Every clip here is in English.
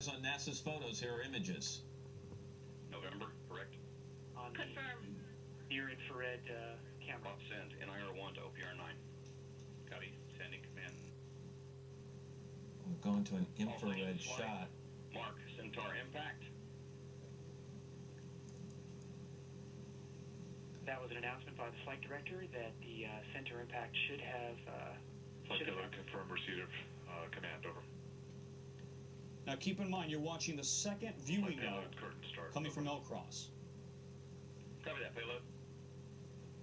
On NASA's photos, here are images. November, correct? On Confirm. near infrared camera. Send NIR1 to OPR9. Copy. Sending command. We're going to an infrared shot. Mark, Centaur impact. That was an announcement by the flight director that the center impact should have. Confirm receipt of command, over. Now keep in mind, you're watching the second viewing now coming from Elcross. Copy that, payload.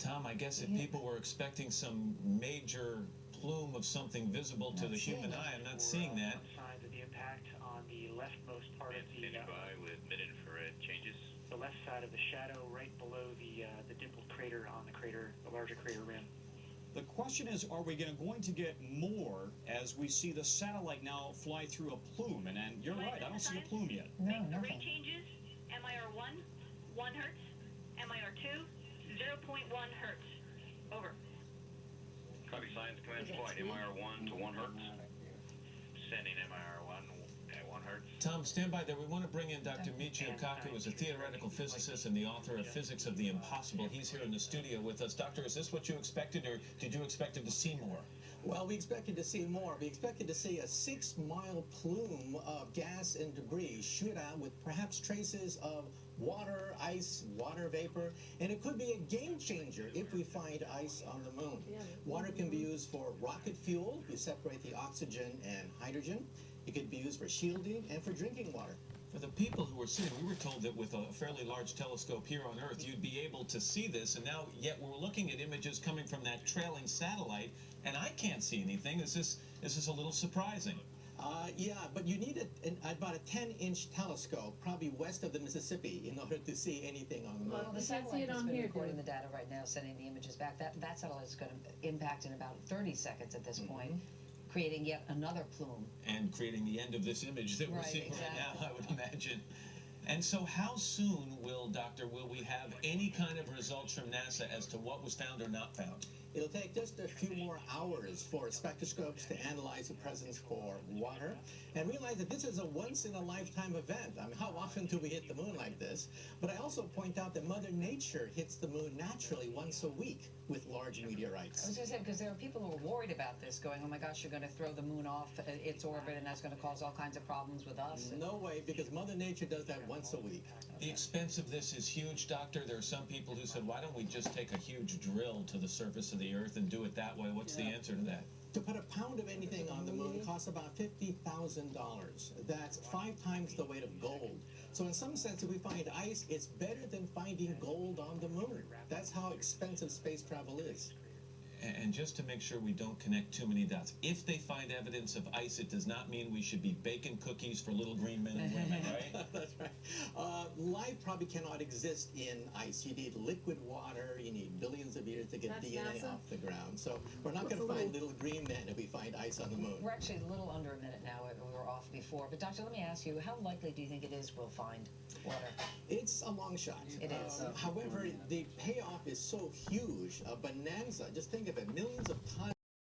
Tom, I guess if people were expecting some major plume of something visible to the human eye, I'm not seeing that. Signs of the impact on the leftmost part of the. Standing by with mid-infrared changes. The left side of the shadow, right below the dimpled crater on the larger crater rim. The question is, are we going to get more as we see the satellite now fly through a plume? And you're right, I don't see a plume yet. No, nothing. Rate changes, MIR1, 1 hertz, MIR2, 0.1 hertz. Over. Copy, science command flight, MIR1 to 1 hertz. Sending MIR1 at 1 hertz. Tom, stand by there. We want to bring in Dr. Michio Kaku, who is a theoretical physicist and the author of Physics of the Impossible. He's here in the studio with us. Doctor, is this what you expected, or did you expect to see more? Well, we expected to see more. We expected to see a 6-mile plume of gas and debris shoot out with perhaps traces of water, ice, water vapor, and it could be a game changer if we find ice on the moon. Water can be used for rocket fuel. You separate the oxygen and hydrogen. It could be used for shielding and for drinking water. For the people who were sitting, we were told that with a fairly large telescope here on Earth, you'd be able to see this, and now yet we're looking at images coming from that trailing satellite, and I can't see anything. Is this a little surprising? Yeah, but you need about a 10-inch telescope, probably west of the Mississippi, in order to see anything on the moon. Well, the satellite has been recording the data right now, sending the images back. That satellite is going to impact in about 30 seconds at this point, creating yet another plume. And creating the end of this image that we're seeing right now, I would imagine. And so how soon will we have any kind of results from NASA as to what was found or not found? It'll take just a few more hours for spectroscopes to analyze the presence for water and realize that this is a once-in-a-lifetime event. I mean, how often do we hit the moon like this? But I also point out that Mother Nature hits the moon naturally once a week with large meteorites. I was going to say, because there are people who are worried about this, going, oh my gosh, you're going to throw the moon off its orbit and that's going to cause all kinds of problems with us. No way, because Mother Nature does that once a week. The expense of this is huge, Doctor. There are some people who said, why don't we just take a huge drill to the surface of the Earth and do it that way? What's the answer to that? To put a pound of anything on the moon costs about $50,000. That's 5 times the weight of gold. So in some sense, if we find ice, it's better than finding gold on the moon. That's how expensive space travel is. And just to make sure we don't connect too many dots, if they find evidence of ice, it does not mean we should be baking cookies for little green men and women, right? That's right. Life probably cannot exist in ice. You need liquid water. You need billions of years to get DNA off the ground. So we're not going to find little green men if we find ice on the moon. We're actually a little under a minute now. We were off before. But, Doctor, let me ask you, how likely do you think it is we'll find water? It's a long shot. It is. However, the payoff is so huge. A bonanza, just think of it, millions of tons.